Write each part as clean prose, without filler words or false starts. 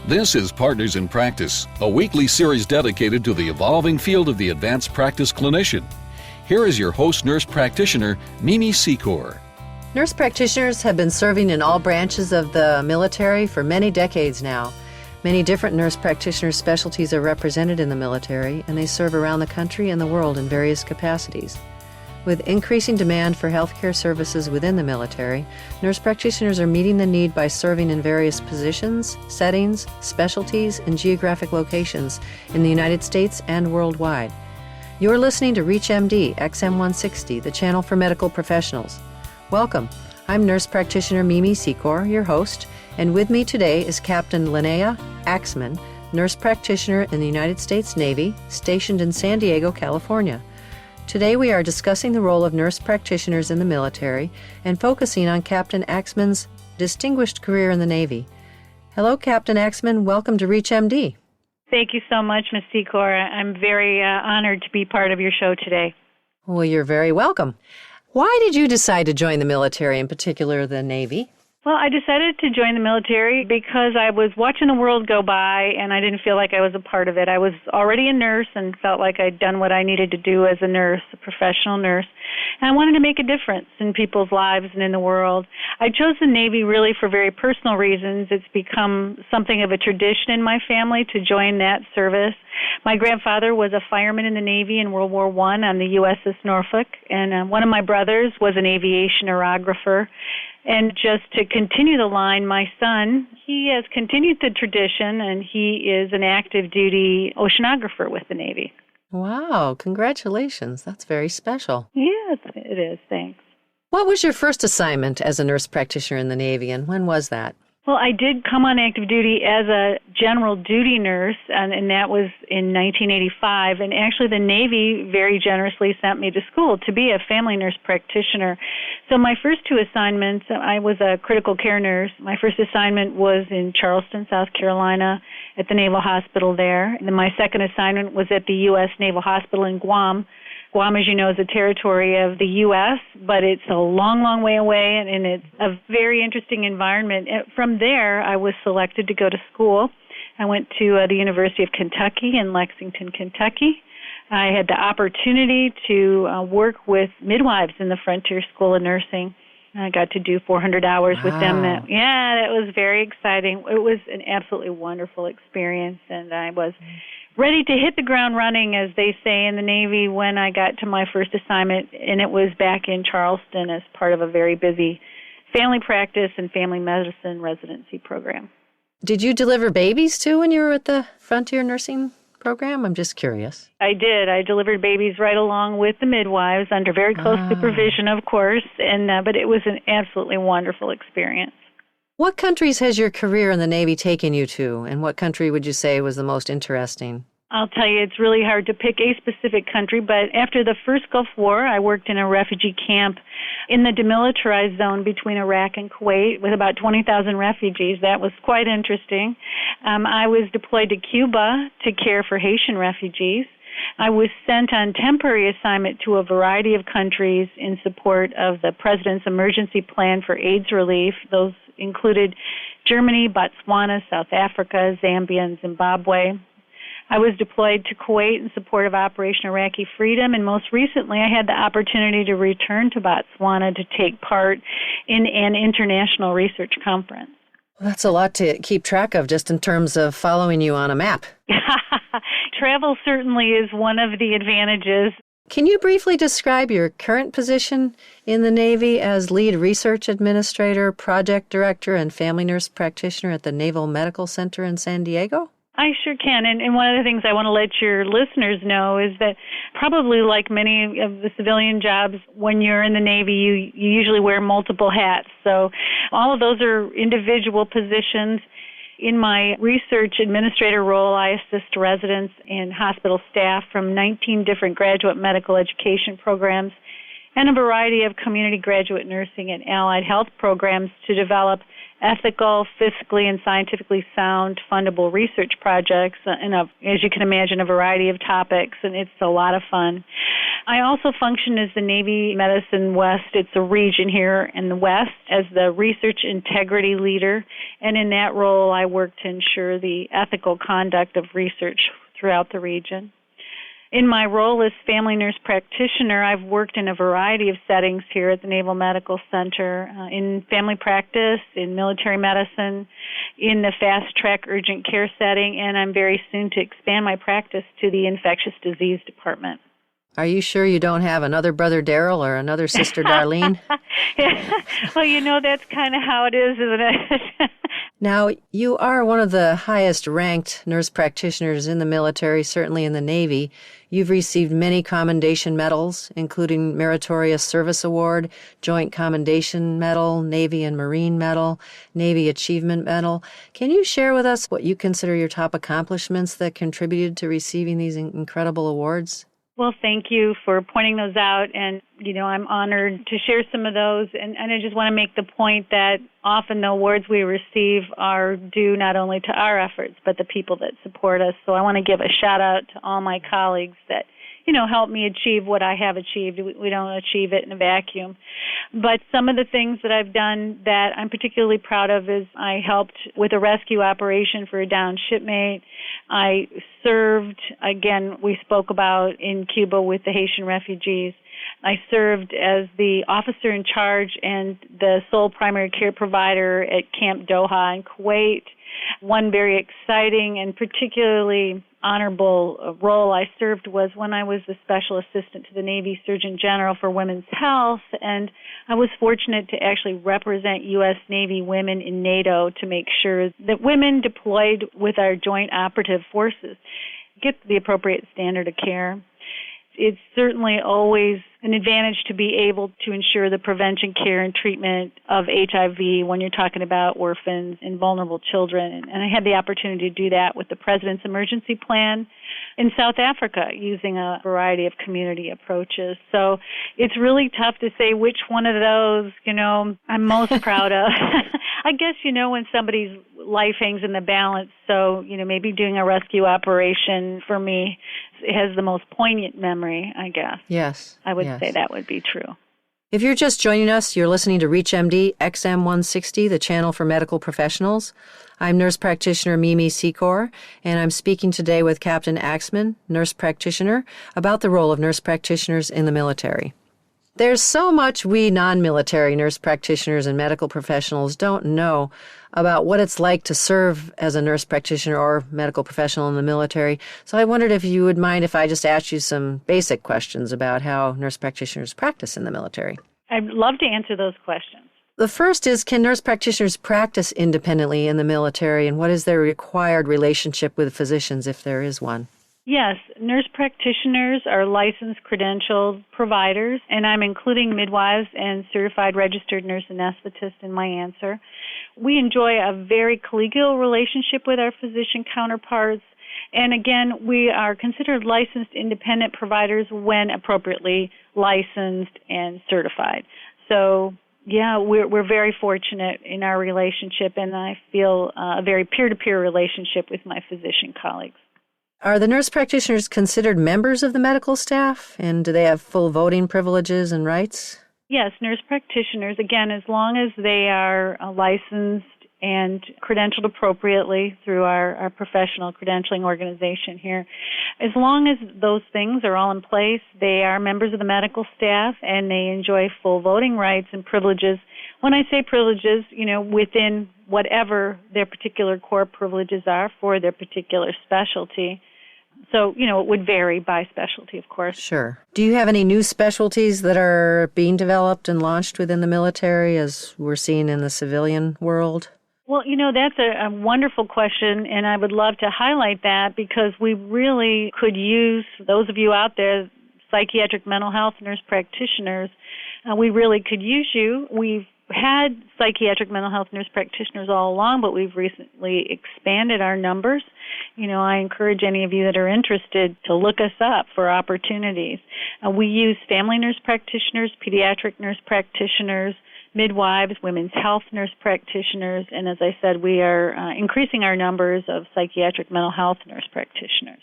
This is Partners in Practice, a weekly series dedicated to the evolving field of the advanced practice clinician. Here is your host nurse practitioner, Mimi Secor. Nurse practitioners have been serving in all branches of the military for many decades now. Many different nurse practitioner specialties are represented in the military, and they serve around the country and the world in various capacities. With increasing demand for healthcare services within the military, nurse practitioners are meeting the need by serving in various positions, settings, specialties, and geographic locations in the United States and worldwide. You're listening to ReachMD XM160, the channel for medical professionals. Welcome. I'm nurse practitioner Mimi Secor, your host, and with me today is Captain Linnea Axman, nurse practitioner in the United States Navy, stationed in San Diego, California. Today we are discussing the role of nurse practitioners in the military and focusing on Captain Axman's distinguished career in the Navy. Hello, Captain Axman. Welcome to ReachMD. Thank you so much, Ms. Secor. I'm very honored to be part of your show today. Well, you're very welcome. Why did you decide to join the military, in particular the Navy? Well, I decided to join the military because I was watching the world go by and I didn't feel like I was a part of it. I was already a nurse and felt like I'd done what I needed to do as a nurse, a professional nurse. And I wanted to make a difference in people's lives and in the world. I chose the Navy really for very personal reasons. It's become something of a tradition in my family to join that service. My grandfather was a fireman in the Navy in World War I on the USS Norfolk, and one of my brothers was an aviation aerographer. And just to continue the line, my son, he has continued the tradition, and he is an active duty oceanographer with the Navy. Wow, congratulations. That's very special. Yes, it is. Thanks. What was your first assignment as a nurse practitioner in the Navy, and when was that? Well, I did come on active duty as a general duty nurse, and that was in 1985. And actually, the Navy very generously sent me to school to be a family nurse practitioner. So my first two assignments, I was a critical care nurse. My first assignment was in Charleston, South Carolina, at the Naval Hospital there. And then my second assignment was at the U.S. Naval Hospital in Guam. Guam, as you know, is a territory of the U.S., but it's a long, long way away, and it's a very interesting environment. From there, I was selected to go to school. I went to the University of Kentucky in Lexington, Kentucky. I had the opportunity to work with midwives in the Frontier School of Nursing. I got to do 400 hours with them. That was very exciting. It was an absolutely wonderful experience, and I was ready to hit the ground running, as they say in the Navy, when I got to my first assignment, and it was back in Charleston as part of a very busy family practice and family medicine residency program. Did you deliver babies, too, when you were at the Frontier Nursing program? I'm just curious. I did. I delivered babies right along with the midwives under very close supervision, of course, but it was an absolutely wonderful experience. What countries has your career in the Navy taken you to, and what country would you say was the most interesting? I'll tell you, it's really hard to pick a specific country, but after the first Gulf War, I worked in a refugee camp in the demilitarized zone between Iraq and Kuwait with about 20,000 refugees. That was quite interesting. I was deployed to Cuba to care for Haitian refugees. I was sent on temporary assignment to a variety of countries in support of the President's emergency plan for AIDS relief. Those included Germany, Botswana, South Africa, Zambia, and Zimbabwe. I was deployed to Kuwait in support of Operation Iraqi Freedom, and most recently I had the opportunity to return to Botswana to take part in an international research conference. Well, that's a lot to keep track of just in terms of following you on a map. Travel certainly is one of the advantages. Can you briefly describe your current position in the Navy as lead research administrator, project director, and family nurse practitioner at the Naval Medical Center in San Diego? I sure can. And one of the things I want to let your listeners know is that probably like many of the civilian jobs, when you're in the Navy, you usually wear multiple hats. So all of those are individual positions. In my research administrator role, I assist residents and hospital staff from 19 different graduate medical education programs and a variety of community graduate nursing and allied health programs to develop ethical, fiscally, and scientifically sound fundable research projects, and as you can imagine, a variety of topics, and it's a lot of fun. I also function as the Navy Medicine West. It's a region here in the West as the research integrity leader. And in that role, I work to ensure the ethical conduct of research throughout the region. In my role as family nurse practitioner, I've worked in a variety of settings here at the Naval Medical Center, in family practice, in military medicine, in the fast-track urgent care setting, and I'm very soon to expand my practice to the infectious disease department. Are you sure you don't have another brother Daryl or another sister Darlene? Well, that's kind of how it is, isn't it? Now, you are one of the highest-ranked nurse practitioners in the military, certainly in the Navy. You've received many commendation medals, including Meritorious Service Award, Joint Commendation Medal, Navy and Marine Medal, Navy Achievement Medal. Can you share with us what you consider your top accomplishments that contributed to receiving these incredible awards? Well, thank you for pointing those out, and, I'm honored to share some of those, and I just want to make the point that often the awards we receive are due not only to our efforts, but the people that support us. So I want to give a shout-out to all my colleagues that, help me achieve what I have achieved. We don't achieve it in a vacuum. But some of the things that I've done that I'm particularly proud of is I helped with a rescue operation for a downed shipmate. I served, again, we spoke about in Cuba with the Haitian refugees. I served as the officer in charge and the sole primary care provider at Camp Doha in Kuwait. One very exciting and particularly honorable role I served was when I was the special assistant to the Navy Surgeon General for Women's Health, and I was fortunate to actually represent U.S. Navy women in NATO to make sure that women deployed with our joint operative forces get the appropriate standard of care. It's certainly always an advantage to be able to ensure the prevention, care, and treatment of HIV when you're talking about orphans and vulnerable children. And I had the opportunity to do that with the President's Emergency Plan in South Africa using a variety of community approaches. So it's really tough to say which one of those, I'm most proud of. I guess, when somebody's life hangs in the balance, so, maybe doing a rescue operation for me has the most poignant memory, I guess. Yes. I would say that would be true. If you're just joining us, you're listening to ReachMD XM160, the channel for medical professionals. I'm nurse practitioner Mimi Secor, and I'm speaking today with Captain Axman, nurse practitioner, about the role of nurse practitioners in the military. There's so much we non-military nurse practitioners and medical professionals don't know about what it's like to serve as a nurse practitioner or medical professional in the military. So I wondered if you would mind if I just asked you some basic questions about how nurse practitioners practice in the military. I'd love to answer those questions. The first is, can nurse practitioners practice independently in the military, and what is their required relationship with physicians if there is one? Yes, nurse practitioners are licensed, credentialed providers, and I'm including midwives and certified registered nurse anesthetists in my answer. We enjoy a very collegial relationship with our physician counterparts, and again, we are considered licensed independent providers when appropriately licensed and certified. So, yeah, we're very fortunate in our relationship, and I feel a very peer-to-peer relationship with my physician colleagues. Are the nurse practitioners considered members of the medical staff, and do they have full voting privileges and rights? Yes, nurse practitioners, again, as long as they are licensed and credentialed appropriately through our professional credentialing organization here, as long as those things are all in place, they are members of the medical staff and they enjoy full voting rights and privileges. When I say privileges, within whatever their particular core privileges are for their particular specialty. So, it would vary by specialty, of course. Sure. Do you have any new specialties that are being developed and launched within the military as we're seeing in the civilian world? Well, that's a wonderful question, and I would love to highlight that because we really could use, those of you out there, psychiatric mental health nurse practitioners, we really could use you. We've had psychiatric mental health nurse practitioners all along, but we've recently expanded our numbers. I encourage any of you that are interested to look us up for opportunities. We use family nurse practitioners, pediatric nurse practitioners, midwives, women's health nurse practitioners, and as I said, we are increasing our numbers of psychiatric mental health nurse practitioners.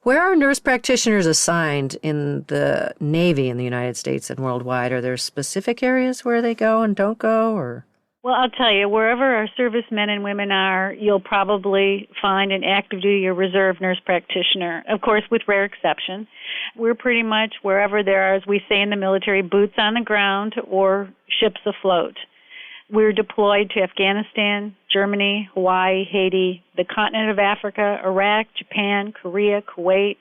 Where are nurse practitioners assigned in the Navy in the United States and worldwide? Are there specific areas where they go and don't go, or? Well, I'll tell you, wherever our servicemen and women are, you'll probably find an active duty or reserve nurse practitioner, of course, with rare exception. We're pretty much wherever there are, as we say in the military, boots on the ground or ships afloat. We're deployed to Afghanistan, Germany, Hawaii, Haiti, the continent of Africa, Iraq, Japan, Korea, Kuwait,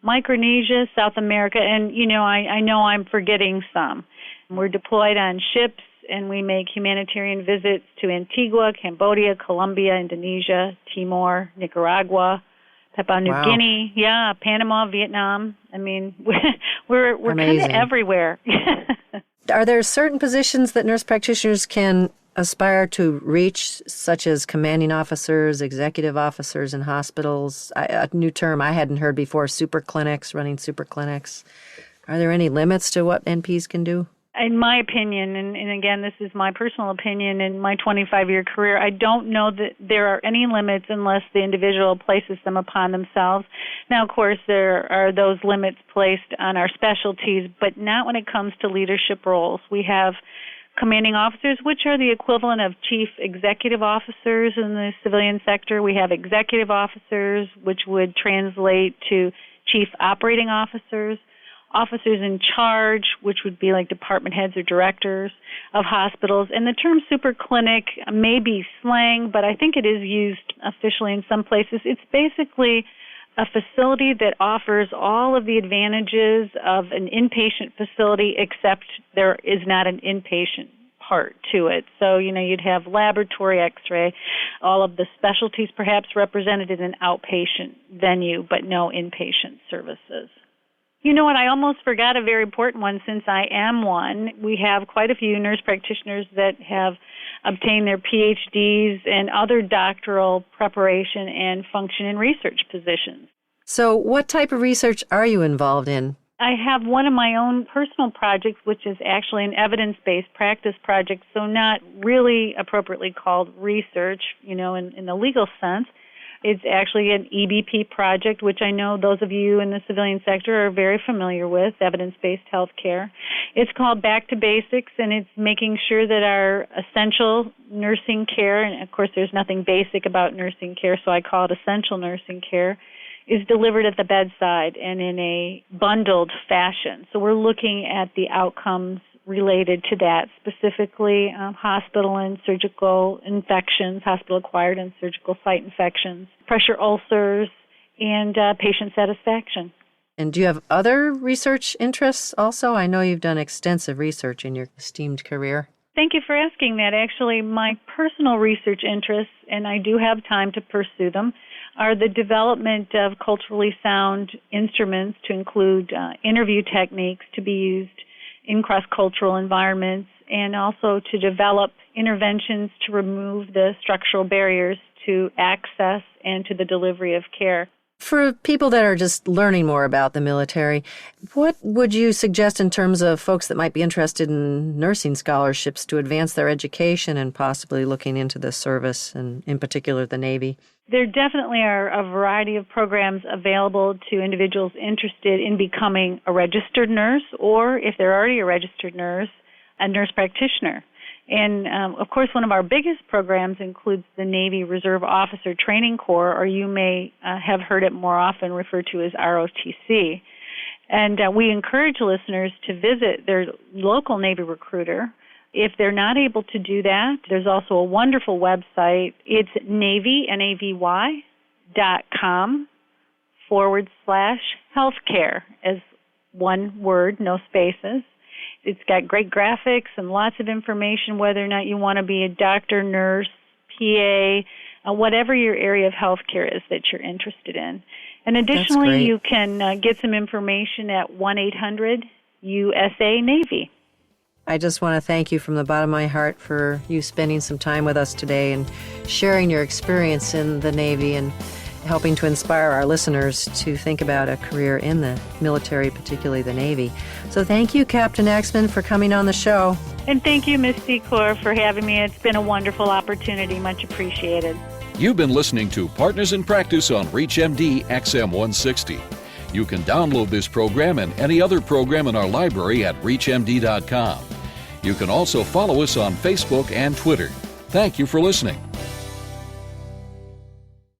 Micronesia, South America, and, I know I'm forgetting some. We're deployed on ships, and we make humanitarian visits to Antigua, Cambodia, Colombia, Indonesia, Timor, Nicaragua, Papua New Guinea, Panama, Vietnam. I mean, we're kind of everywhere. Are there certain positions that nurse practitioners can aspire to reach, such as commanding officers, executive officers in hospitals? A new term I hadn't heard before, super clinics, running super clinics. Are there any limits to what NPs can do? In my opinion, and again, this is my personal opinion in my 25-year career, I don't know that there are any limits unless the individual places them upon themselves. Now, of course, there are those limits placed on our specialties, but not when it comes to leadership roles. We have commanding officers, which are the equivalent of chief executive officers in the civilian sector. We have executive officers, which would translate to chief operating officers. Officers in charge, which would be like department heads or directors of hospitals. And the term super clinic may be slang, but I think it is used officially in some places. It's basically a facility that offers all of the advantages of an inpatient facility, except there is not an inpatient part to it. So, you'd have laboratory, x-ray, all of the specialties perhaps represented in an outpatient venue, but no inpatient services. You know what, I almost forgot a very important one since I am one. We have quite a few nurse practitioners that have obtained their PhDs and other doctoral preparation and function and research positions. So what type of research are you involved in? I have one of my own personal projects, which is actually an evidence-based practice project, so not really appropriately called research, in the legal sense. It's actually an EBP project, which I know those of you in the civilian sector are very familiar with, evidence-based healthcare. It's called Back to Basics, and it's making sure that our essential nursing care, and of course there's nothing basic about nursing care, so I call it essential nursing care, is delivered at the bedside and in a bundled fashion. So we're looking at the outcomes related to that, specifically hospital and surgical infections, hospital-acquired and surgical site infections, pressure ulcers, and patient satisfaction. And do you have other research interests also? I know you've done extensive research in your esteemed career. Thank you for asking that. Actually, my personal research interests, and I do have time to pursue them, are the development of culturally sound instruments to include interview techniques to be used in cross-cultural environments, and also to develop interventions to remove the structural barriers to access and to the delivery of care. For people that are just learning more about the military, what would you suggest in terms of folks that might be interested in nursing scholarships to advance their education and possibly looking into the service, and in particular the Navy? There definitely are a variety of programs available to individuals interested in becoming a registered nurse, or if they're already a registered nurse, a nurse practitioner. And, of course, one of our biggest programs includes the Navy Reserve Officer Training Corps, or you may have heard it more often referred to as ROTC. And we encourage listeners to visit their local Navy recruiter. If they're not able to do that, there's also a wonderful website. It's Navy, NAVY.com/healthcare, as one word, no spaces. It's got great graphics and lots of information, whether or not you want to be a doctor, nurse, PA, whatever your area of healthcare is that you're interested in. And additionally, you can get some information at 1-800-USA-NAVY. I just want to thank you from the bottom of my heart for you spending some time with us today and sharing your experience in the Navy and helping to inspire our listeners to think about a career in the military, particularly the Navy. So thank you, Captain Axman, for coming on the show. And thank you, Ms. Secor, for having me. It's been a wonderful opportunity. Much appreciated. You've been listening to Partners in Practice on ReachMD XM 160. You can download this program and any other program in our library at reachmd.com. You can also follow us on Facebook and Twitter. Thank you for listening.